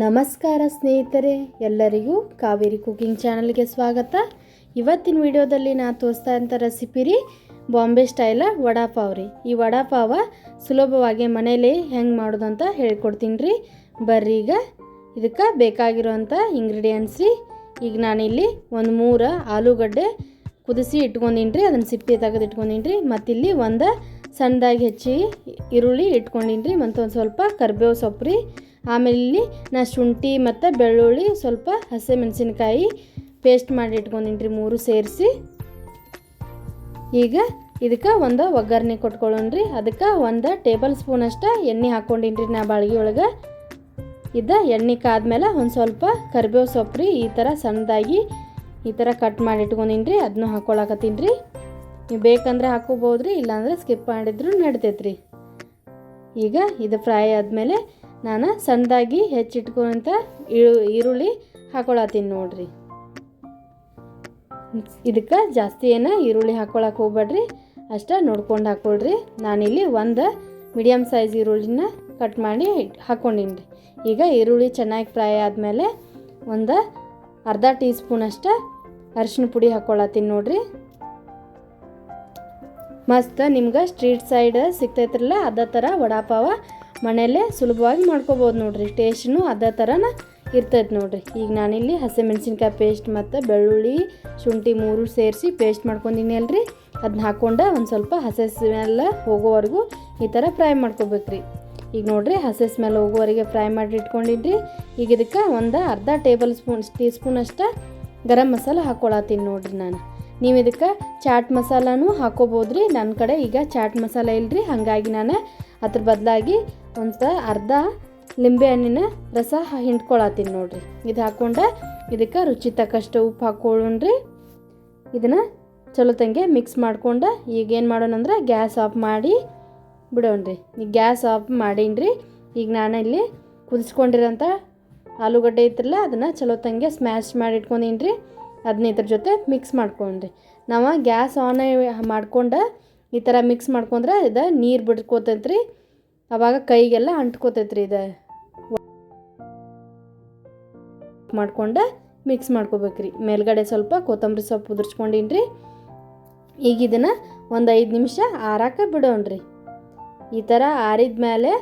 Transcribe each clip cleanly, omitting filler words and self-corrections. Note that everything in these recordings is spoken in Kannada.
ನಮಸ್ಕಾರ ಸ್ನೇಹಿತರೆ, ಎಲ್ಲರಿಗೂ ಕಾವೇರಿ ಕುಕಿಂಗ್ ಚಾನಲ್ಗೆ ಸ್ವಾಗತ. ಇವತ್ತಿನ ವಿಡಿಯೋದಲ್ಲಿ ನಾನು ತೋರಿಸ್ತಾ ಇದ್ದ ರೆಸಿಪಿ ರೀ ಬಾಂಬೆ ಸ್ಟೈಲ ವಡಾಪಾವ್ ರೀ. ಈ ವಡಾಪಾವ ಸುಲಭವಾಗಿ ಮನೇಲಿ ಹೆಂಗೆ ಮಾಡೋದು ಅಂತ ಹೇಳ್ಕೊಡ್ತೀನಿ ರೀ. ಬರ್ರಿ ಈಗ ಇದಕ್ಕೆ ಬೇಕಾಗಿರೋಂಥ ಇಂಗ್ರೀಡಿಯೆಂಟ್ಸ್ ರೀ. ಈಗ ನಾನಿಲ್ಲಿ ಒಂದು 3 ಆಲೂಗಡ್ಡೆ ಕುದಿಸಿ ಇಟ್ಕೊಂಡಿನಿ ರೀ, ಅದನ್ನು ಸಿಪ್ಪೆ ತೆಗೆದು ಇಟ್ಕೊಂಡಿನಿ ರೀ. ಮತ್ತಿಲ್ಲಿ ಒಂದು ಸಣ್ಣದಾಗಿ ಹೆಚ್ಚಿ ಈರುಳ್ಳಿ ಇಟ್ಕೊಂಡಿನಿ ರೀ, ಮತ್ತು ಒಂದು ಸ್ವಲ್ಪ ಕರಿಬೇವು ಸೊಪ್ಪು ರೀ. ಆಮೇಲೆ ಇಲ್ಲಿ ನಾನು ಶುಂಠಿ ಮತ್ತು ಬೆಳ್ಳುಳ್ಳಿ ಸ್ವಲ್ಪ ಹಸಿ ಮೆಣಸಿನ್ಕಾಯಿ ಪೇಸ್ಟ್ ಮಾಡಿ ಇಟ್ಕೊಂಡಿನಿ ರೀ, 3 ಸೇರಿಸಿ. ಈಗ ಇದಕ್ಕೆ ಒಂದು ಒಗ್ಗರಣೆ ಕೊಟ್ಕೊಳ್ಳೋಣ ರೀ. ಅದಕ್ಕೆ 1 ಟೇಬಲ್ ಸ್ಪೂನ್ ಅಷ್ಟು ಎಣ್ಣೆ ಹಾಕ್ಕೊಂಡಿನಿ ರೀ ನಾ ಬಾಳ್ಗೆ ಒಳಗೆ. ಎಣ್ಣೆ ಕಾದ್ಮೇಲೆ ಒಂದು ಸ್ವಲ್ಪ ಕರಿಬೇವು ಸೊಪ್ಪು ರೀ, ಈ ಥರ ಸಣ್ಣದಾಗಿ ಈ ಥರ ಕಟ್ ಮಾಡಿ ಇಟ್ಕೊಂಡಿನಿ ರೀ, ಅದನ್ನು ಹಾಕ್ಕೊಳಕತ್ತೀನಿ ರೀ. ನೀವು ಬೇಕಂದ್ರೆ ಹಾಕೋಬೋದು ರೀ, ಇಲ್ಲಾಂದ್ರೆ ಸ್ಕಿಪ್ ಮಾಡಿದ್ರು ನಡಿತೈತೆ ರೀ. ಈಗ ಇದು ಫ್ರೈ ಆದಮೇಲೆ ನಾನು ಸಣ್ಣದಾಗಿ ಹೆಚ್ಚಿಟ್ಕೊಂತ ಈರುಳ್ಳಿ ಹಾಕೊಳತ್ತೀನಿ ನೋಡ್ರಿ. ಇದಕ್ಕೆ ಜಾಸ್ತಿ ಈರುಳ್ಳಿ ಹಾಕ್ಕೊಳಕ್ಕೆ ಹೋಗ್ಬೇಡ್ರಿ, ಅಷ್ಟೇ ನೋಡ್ಕೊಂಡು ಹಾಕ್ಕೊಳ್ರಿ. ನಾನಿಲ್ಲಿ ಒಂದು ಮೀಡಿಯಮ್ ಸೈಜ್ ಈರುಳ್ಳಿನ ಕಟ್ ಮಾಡಿ ಹಾಕ್ಕೊಂಡಿನಿ ರೀ. ಈಗ ಈರುಳ್ಳಿ ಚೆನ್ನಾಗಿ ಫ್ರೈ ಆದಮೇಲೆ ಒಂದು ಅರ್ಧ ಟೀ ಸ್ಪೂನ್ ಅಷ್ಟು ಅರಿಶಿನ ಪುಡಿ ಹಾಕ್ಕೊಳತ್ತೀನಿ ನೋಡ್ರಿ. ಮಸ್ತ್ ನಿಮ್ಗೆ ಸ್ಟ್ರೀಟ್ ಸೈಡ್ ಸಿಗ್ತೈತ್ರಲ್ಲ, ಅದೇ ಥರ ವಡಾಪಾವ ಮನೆಯಲ್ಲೇ ಸುಲಭವಾಗಿ ಮಾಡ್ಕೋಬೋದು ನೋಡ್ರಿ. ಟೇಸ್ಟ್ನು ಅದೇ ಥರನ ಇರ್ತೈತೆ ನೋಡ್ರಿ. ಈಗ ನಾನಿಲ್ಲಿ ಹಸಿಮೆಣ್ಸಿನ್ಕಾಯಿ ಪೇಸ್ಟ್ ಮತ್ತು ಬೆಳ್ಳುಳ್ಳಿ ಶುಂಠಿ 3 ಸೇರಿಸಿ ಪೇಸ್ಟ್ ಮಾಡ್ಕೊಂಡಿನಿ ಅಲ್ರಿ, ಅದನ್ನ ಹಾಕ್ಕೊಂಡು ಒಂದು ಸ್ವಲ್ಪ ಹಸಿ ಸ್ಮೆಲ್ ಹೋಗೋವರೆಗೂ ಈ ಥರ ಫ್ರೈ ಮಾಡ್ಕೋಬೇಕ್ರಿ. ಈಗ ನೋಡಿರಿ ಹಸಿ ಸ್ಮೆಲ್ ಹೋಗೋವರೆಗೆ ಫ್ರೈ ಮಾಡಿ ಇಟ್ಕೊಂಡಿದ್ರಿ. ಈಗ ಇದಕ್ಕೆ ಒಂದು ಅರ್ಧ ಟೀ ಸ್ಪೂನ್ ಅಷ್ಟು ಗರಂ ಮಸಾಲ ಹಾಕ್ಕೊಳತ್ತೀನಿ ನೋಡ್ರಿ ನಾನು. ನೀವು ಇದಕ್ಕೆ ಚಾಟ್ ಮಸಾಲನೂ ಹಾಕ್ಕೋಬೋದ್ರಿ. ನನ್ನ ಕಡೆ ಈಗ ಚಾಟ್ ಮಸಾಲ ಇಲ್ಲರಿ, ಹಾಗಾಗಿ ನಾನು ಅದ್ರ ಬದಲಾಗಿ ಒಂದು ಅರ್ಧ ಲಿಂಬೆ ಹಣ್ಣಿನ ರಸ ಹಿಂಡ್ಕೊಳತ್ತೀನಿ ನೋಡ್ರಿ. ಇದು ಹಾಕ್ಕೊಂಡು ಇದಕ್ಕೆ ರುಚಿ ತಕ್ಕಷ್ಟು ಉಪ್ಪು ಹಾಕ್ಕೊಳ್ಳೋಣ್ರಿ. ಇದನ್ನು ಚಲೋ ತಂಗೆ ಮಿಕ್ಸ್ ಮಾಡ್ಕೊಂಡು ಈಗ ಏನು ಮಾಡೋಣಂದ್ರೆ ಗ್ಯಾಸ್ ಆಫ್ ಮಾಡಿ ಬಿಡೋಣ್ರಿ. ಈಗ ಗ್ಯಾಸ್ ಆಫ್ ಮಾಡೀನಿ. ಈಗ ನಾನು ಇಲ್ಲಿ ಕುದಿಸ್ಕೊಂಡಿರೋಂಥ ಆಲೂಗಡ್ಡೆ ಇತ್ತಲ್ಲ, ಅದನ್ನು ಚಲೋ ತಂಗೆ ಸ್ಮ್ಯಾಶ್ ಮಾಡಿ ಇಟ್ಕೊಂಡಿನಿ ರೀ. ಅದನ್ನ ಇದ್ರ ಜೊತೆ ಮಿಕ್ಸ್ ಮಾಡ್ಕೊಂಡ್ರಿ. ನಾವು ಗ್ಯಾಸ್ ಆನ್ ಮಾಡ್ಕೊಂಡು ಈ ಥರ ಮಿಕ್ಸ್ ಮಾಡ್ಕೊಂಡ್ರೆ ಇದು ನೀರು ಬಿಡ್ಕೋತೈತ್ರಿ, ಅವಾಗ ಕೈಗೆಲ್ಲ ಅಂಟ್ಕೋತೈತ್ರಿ. ಇದು ಮಾಡ್ಕೊಂಡು ಮಿಕ್ಸ್ ಮಾಡ್ಕೋಬೇಕ್ರಿ. ಮೇಲ್ಗಡೆ ಸ್ವಲ್ಪ ಕೊತ್ತಂಬರಿ ಸೊಪ್ಪು ಉದುರ್ಸ್ಕೊಂಡಿನಿ ರೀ. ಈಗ ಇದನ್ನು ಒಂದು 5 ನಿಮಿಷ ಆರಾಕ ಬಿಡೋಣ್ರಿ. ಈ ಥರ ಆರಿದ ಮೇಲೆ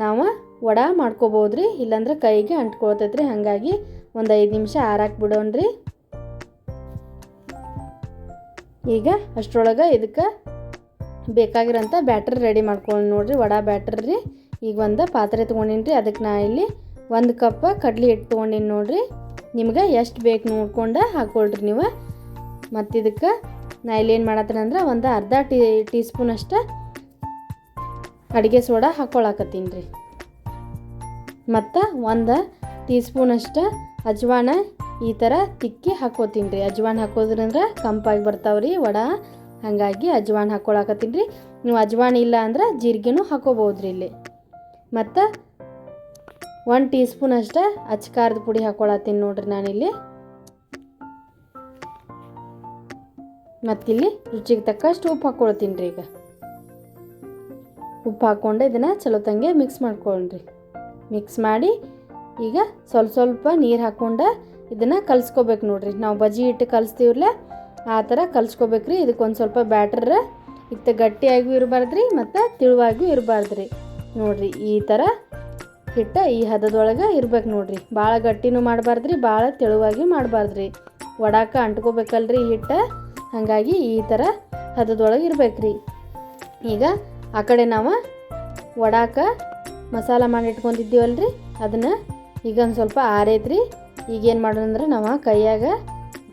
ನಾವು ವಡಾ ಮಾಡ್ಕೋಬೋದ್ರಿ, ಇಲ್ಲಾಂದ್ರೆ ಕೈಗೆ ಅಂಟ್ಕೊಳ್ತೈತ್ರಿ. ಹಾಗಾಗಿ ಒಂದು 5 ನಿಮಿಷ ಆರಾಕ ಬಿಡೋಣ್ರಿ. ಈಗ ಅಷ್ಟರೊಳಗೆ ಇದಕ್ಕೆ ಬೇಕಾಗಿರೋಂಥ ಬ್ಯಾಟ್ರಿ ರೆಡಿ ಮಾಡ್ಕೊಂಡು ನೋಡ್ರಿ, ವಡಾ ಬ್ಯಾಟ್ರಿ ರೀ. ಈಗ ಒಂದು ಪಾತ್ರೆ ತೊಗೊಂಡಿನಿ ರೀ, ಅದಕ್ಕೆ ನಾ ಇಲ್ಲಿ 1 ಕಪ್ ಕಡ್ಲೆ ಹಿಟ್ಟು ತೊಗೊಂಡಿನಿ ನೋಡ್ರಿ. ನಿಮ್ಗೆ ಎಷ್ಟು ಬೇಕು ನೋಡ್ಕೊಂಡು ಹಾಕ್ಕೊಳ್ರಿ ನೀವು. ಮತ್ತು ಇದಕ್ಕೆ ನಾ ಇಲ್ಲಿ ಏನು ಮಾಡತ್ತೀನಂದ್ರೆ ಒಂದು ಅರ್ಧ ಟೀ ಸ್ಪೂನ್ ಅಷ್ಟು ಅಡುಗೆ ಸೋಡಾ ಹಾಕ್ಕೊಳಕತ್ತೀನಿ ರೀ. ಮತ್ತು 1 ಟೀ ಸ್ಪೂನ್ ಅಷ್ಟು ಅಜ್ವಾನ ಈ ಥರ ತಿಕ್ಕಿ ಹಾಕ್ಕೋತೀನಿ ರೀ. ಅಜ್ವಾನ ಹಾಕೋದ್ರಿಂದ ಕಂಪಾಗಿ ಬರ್ತಾವ್ರಿ ವಡಾ, ಹಾಗಾಗಿ ಅಜ್ವಾನ ಹಾಕ್ಕೊಳಕತ್ತೀನಿ ರೀ. ನೀವು ಅಜ್ವಾನ ಇಲ್ಲ ಅಂದ್ರೆ ಜೀರಿಗೆನೂ ಹಾಕೋಬೋದ್ರಿ ಇಲ್ಲಿ. ಮತ್ತು 1 ಟೀ ಸ್ಪೂನ್ ಅಷ್ಟು ಅಚ್ಕಾರದ ಪುಡಿ ಹಾಕ್ಕೊಳತ್ತೀನಿ ನೋಡ್ರಿ ನಾನಿಲ್ಲಿ. ಮತ್ತಿಲ್ಲಿ ರುಚಿಗೆ ತಕ್ಕಷ್ಟು ಉಪ್ಪು ಹಾಕ್ಕೊಳ್ತೀನಿ ರೀ. ಈಗ ಉಪ್ಪು ಹಾಕ್ಕೊಂಡು ಇದನ್ನು ಚಲೋ ತಂಗೆ ಮಿಕ್ಸ್ ಮಾಡ್ಕೊಳ್ರಿ. ಮಿಕ್ಸ್ ಮಾಡಿ ಈಗ ಸ್ವಲ್ಪ ನೀರು ಹಾಕ್ಕೊಂಡು ಇದನ್ನು ಕಲಿಸ್ಕೋಬೇಕು ನೋಡ್ರಿ. ನಾವು ಬಜ್ಜಿ ಹಿಟ್ಟು ಕಲಿಸ್ತೀವಲ್ಲ ಆ ಥರ ಕಲಿಸ್ಕೋಬೇಕ್ರಿ. ಇದಕ್ಕೊಂದು ಸ್ವಲ್ಪ ಬ್ಯಾಟ್ರ ಇತ್ತು ಗಟ್ಟಿಯಾಗೂ ಇರಬಾರ್ದ್ರಿ ಮತ್ತು ತಿಳುವಾಗಿಯೂ ಇರಬಾರ್ದ್ರಿ ನೋಡ್ರಿ. ಈ ಥರ ಹಿಟ್ಟು ಈ ಹದದೊಳಗೆ ಇರ್ಬೇಕು ನೋಡ್ರಿ. ಭಾಳ ಗಟ್ಟಿನೂ ಮಾಡಬಾರ್ದ್ರಿ, ಭಾಳ ತೆಳುವಾಗಿಯೂ ಮಾಡಬಾರ್ದ್ರಿ. ವಡಾಕ ಅಂಟ್ಕೋಬೇಕಲ್ರಿ ಹಿಟ್ಟು, ಹಾಗಾಗಿ ಈ ಥರ ಹದದೊಳಗೆ ಇರ್ಬೇಕ್ರಿ. ಈಗ ಆ ಕಡೆ ನಾವು ವಡಾಕ ಮಸಾಲ ಮಾಡಿ ಇಟ್ಕೊಂಡಿದ್ದೀವಲ್ರಿ, ಅದನ್ನು ಈಗ ಒಂದು ಸ್ವಲ್ಪ ಆರೈತ್ರಿ. ಈಗೇನು ಮಾಡೋಣಂದ್ರೆ ನಾವು ಕೈಯಾಗ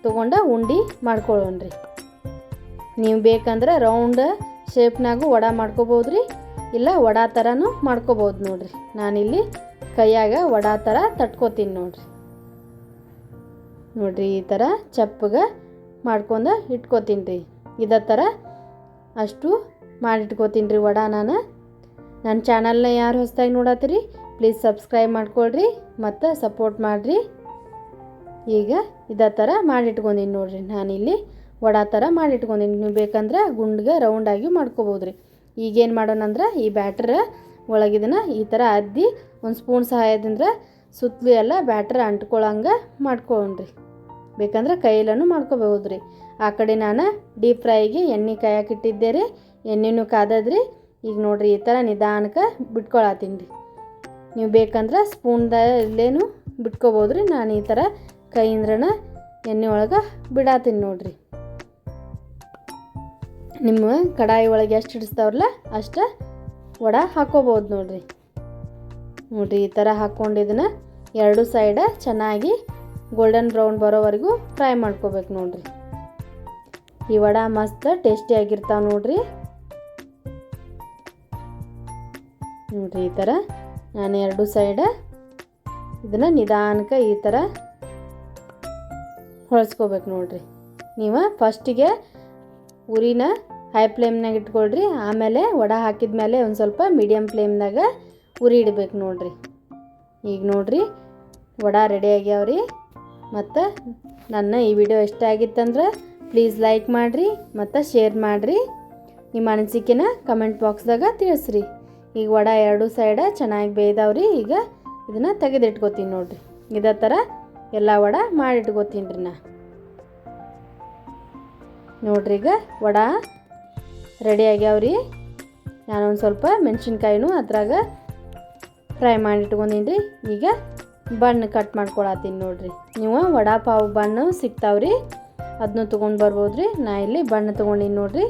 ತೊಗೊಂಡು ಉಂಡೆ ಮಾಡ್ಕೊಳ್ಳೋಣ್ರಿ. ನೀವು ಬೇಕಂದ್ರೆ ರೌಂಡ್ ಶೇಪ್ನಾಗೂ ವಡಾ ಮಾಡ್ಕೋಬೋದ್ರಿ, ಇಲ್ಲ ವಡಾ ಥರನೂ ಮಾಡ್ಕೋಬೋದು ನೋಡ್ರಿ. ನಾನಿಲ್ಲಿ ಕೈಯಾಗ ವಡಾ ಥರ ತಟ್ಕೋತೀನಿ ನೋಡ್ರಿ. ಈ ಥರ ಚಪ್ಪಗೆ ಮಾಡ್ಕೊಂಡು ಇಟ್ಕೋತೀನಿ ರೀ. ಇದೇ ಥರ ಅಷ್ಟು ಮಾಡಿಟ್ಕೋತೀನಿ ರೀ ವಡಾ ನಾನು. ನನ್ನ ಚಾನಲ್ನ ಯಾರು ಹೊಸದಾಗಿ ನೋಡತ್ತೀರಿ ಪ್ಲೀಸ್ ಸಬ್ಸ್ಕ್ರೈಬ್ ಮಾಡ್ಕೊಳ್ರಿ ಮತ್ತು ಸಪೋರ್ಟ್ ಮಾಡಿರಿ. ಈಗ ಇದೇ ಥರ ಮಾಡಿಟ್ಕೊಂಡಿನಿ ನೋಡ್ರಿ. ನಾನಿಲ್ಲಿ ವಡಾ ಥರ ಮಾಡಿಟ್ಕೊಂಡಿನಿ. ನೀವು ಬೇಕಂದ್ರೆ ಗುಂಡ್ಗೆ ರೌಂಡಾಗಿ ಮಾಡ್ಕೋಬೋದ್ರಿ. ಈಗೇನು ಮಾಡೋಣಂದ್ರೆ ಈ ಬ್ಯಾಟ್ರ ಒಳಗಿದನ್ನು ಈ ಥರ ಅದ್ದಿ ಒಂದು ಸ್ಪೂನ್ ಸಹಾಯದಿಂದ ಸುತ್ತಲೂ ಎಲ್ಲ ಬ್ಯಾಟ್ರ್ ಅಂಟ್ಕೊಳ್ಳಂಗೆ ಮಾಡ್ಕೊಂಡ್ರಿ. ಬೇಕಂದ್ರೆ ಕೈಯಲ್ಲೂ ಮಾಡ್ಕೋಬಹುದು ರೀ. ಆ ಕಡೆ ನಾನು ಡೀಪ್ ಫ್ರೈಗೆ ಎಣ್ಣೆ ಕಾಯಕ್ಕಿಟ್ಟಿದ್ದೆ ರೀ. ಎಣ್ಣೆನೂ ಕಾದದ್ರಿ. ಈಗ ನೋಡಿರಿ ಈ ಥರ ನಿಧಾನಕ್ಕೆ ಬಿಟ್ಕೊಳತ್ತೀನಿ ರೀ. ನೀವು ಬೇಕಂದ್ರೆ ಸ್ಪೂನ್ದಲ್ಲೇನು ಬಿಟ್ಕೋಬೋದು ರೀ. ನಾನು ಈ ಥರ ಕೈಯಿಂದ್ರನ ಎಣ್ಣೆ ಒಳಗೆ ಬಿಡಾತೀನಿ ನೋಡಿರಿ. ನಿಮ್ಮ ಕಡಾಯಿ ಒಳಗೆ ಎಷ್ಟು ಹಿಡಿಸ್ತಾವ್ರಲ್ಲ ಅಷ್ಟು ವಡೆ ಹಾಕ್ಕೋಬೋದು ನೋಡಿರಿ. ಈ ಥರ ಹಾಕ್ಕೊಂಡಿದ್ದನ್ನ ಎರಡು ಸೈಡ ಚೆನ್ನಾಗಿ ಗೋಲ್ಡನ್ ಬ್ರೌನ್ ಬರೋವರೆಗೂ ಫ್ರೈ ಮಾಡ್ಕೋಬೇಕು ನೋಡಿರಿ. ಈ ವಡೆ ಮಸ್ತ್ ಟೇಸ್ಟಿಯಾಗಿರ್ತಾವೆ ನೋಡಿರಿ. ಈ ಥರ ನಾನು ಎರಡು ಸೈಡ ಇದನ್ನು ನಿಧಾನಕ್ಕೆ ಈ ಥರ ಹೊಳ್ಸ್ಕೋಬೇಕು ನೋಡಿರಿ. ನೀವು ಫಸ್ಟಿಗೆ ಉರಿನ ಹೈ ಫ್ಲೇಮ್ನಾಗ ಇಟ್ಕೊಳ್ರಿ. ಆಮೇಲೆ ವಡೆ ಹಾಕಿದ ಮೇಲೆ ಒಂದು ಸ್ವಲ್ಪ ಮೀಡಿಯಮ್ ಫ್ಲೇಮ್ನಾಗ ಉರಿ ಇಡಬೇಕು ನೋಡಿರಿ. ಈಗ ನೋಡಿರಿ ವಡೆ ರೆಡಿ ಆಗ್ಯಾವ್ರಿ. ಮತ್ತು ನನ್ನ ಈ ವಿಡಿಯೋ ಇಷ್ಟ ಆಗಿತ್ತಂದ್ರೆ ಪ್ಲೀಸ್ ಲೈಕ್ ಮಾಡಿರಿ ಮತ್ತು ಶೇರ್ ಮಾಡಿರಿ. ನಿಮ್ಮ ಅನಿಸಿಕೆನ ಕಮೆಂಟ್ ಬಾಕ್ಸ್ದಾಗ ತಿಳಿಸ್ರಿ. ಈಗ ವಡೆ ಎರಡು ಸೈಡ ಚೆನ್ನಾಗಿ ಬೇಯ್ದಾವ್ರಿ. ಈಗ ಇದನ್ನು ತೆಗೆದಿಟ್ಕೋತೀನಿ ನೋಡಿರಿ. ಇದೇ ಥರ ಎಲ್ಲ ವಡೆ ಮಾಡಿಟ್ಕೋತೀನಿ ರೀ ನೋಡ್ರಿ. ಈಗ ವಡೆ ರೆಡಿ ಆಗ್ಯಾವ್ರಿ. ನಾನೊಂದು ಸ್ವಲ್ಪ ಮೆಣಸಿನ್ಕಾಯಿನೂ ಅದ್ರಾಗ ಫ್ರೈ ಮಾಡಿಟ್ಕೊಂಡೀನಿ ರೀ. ಈಗ ಬಣ್ಣ ಕಟ್ ಮಾಡ್ಕೊಳತ್ತೀನಿ ನೋಡಿರಿ. ನೀವು ವಡೆ ಪಾವ್ ಬಣ್ಣ ಸಿಗ್ತಾವ್ರಿ, ಅದನ್ನು ತೊಗೊಂಡು ಬರ್ಬೋದು ರೀ. ನಾ ಇಲ್ಲಿ ಬಣ್ಣ ತೊಗೊಂಡಿನಿ ನೋಡಿರಿ.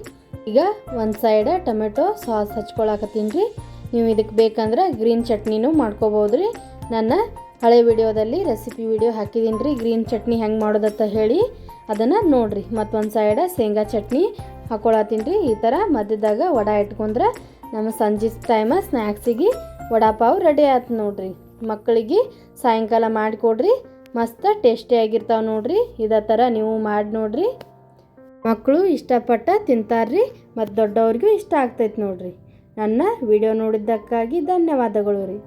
ಈಗ ಒಂದು ಸೈಡ ಟೊಮೆಟೊ ಸಾಸ್ ಹಚ್ಕೊಳಕತ್ತೀನಿ ರೀ. ನೀವು ಇದಕ್ಕೆ ಬೇಕಂದ್ರೆ ಗ್ರೀನ್ ಚಟ್ನಿನೂ ಮಾಡ್ಕೋಬೋದು ರೀ. ನನ್ನ ಹಳೆ ವಿಡಿಯೋದಲ್ಲಿ ರೆಸಿಪಿ ವಿಡಿಯೋ ಹಾಕಿದ್ದೀನಿ ರೀ, ಗ್ರೀನ್ ಚಟ್ನಿ ಹೆಂಗೆ ಮಾಡೋದಂತ ಹೇಳಿ, ಅದನ್ನು ನೋಡಿರಿ. ಮತ್ತೊಂದು ಸೈಡ ಶೇಂಗಾ ಚಟ್ನಿ ಹಾಕ್ಕೊಳತ್ತೀನಿ ರೀ. ಈ ಥರ ಮಧ್ಯದಾಗ ವಡೆ ಇಟ್ಕೊಂಡ್ರೆ ನಮ್ಮ ಸಂಜೆ ಟೈಮ ಸ್ನ್ಯಾಕ್ಸಿಗೆ ವಡೆ ಪಾವ್ ರೆಡಿ ಆಯ್ತು ನೋಡಿರಿ. ಮಕ್ಕಳಿಗೆ ಸಾಯಂಕಾಲ ಮಾಡಿಕೊಡ್ರಿ, ಮಸ್ತ್ ಟೇಸ್ಟಿಯಾಗಿರ್ತಾವೆ ನೋಡಿರಿ. ಇದೇ ಥರ ನೀವು ಮಾಡಿ ನೋಡಿರಿ. ಮಕ್ಕಳು ಇಷ್ಟಪಟ್ಟು ತಿಂತಾರ್ರಿ ಮತ್ತು ದೊಡ್ಡವ್ರಿಗೂ ಇಷ್ಟ ಆಗ್ತೈತೆ ನೋಡಿರಿ. ನನ್ನ ವಿಡಿಯೋ ನೋಡಿದ್ದಕ್ಕಾಗಿ ಧನ್ಯವಾದಗಳು ರೀ.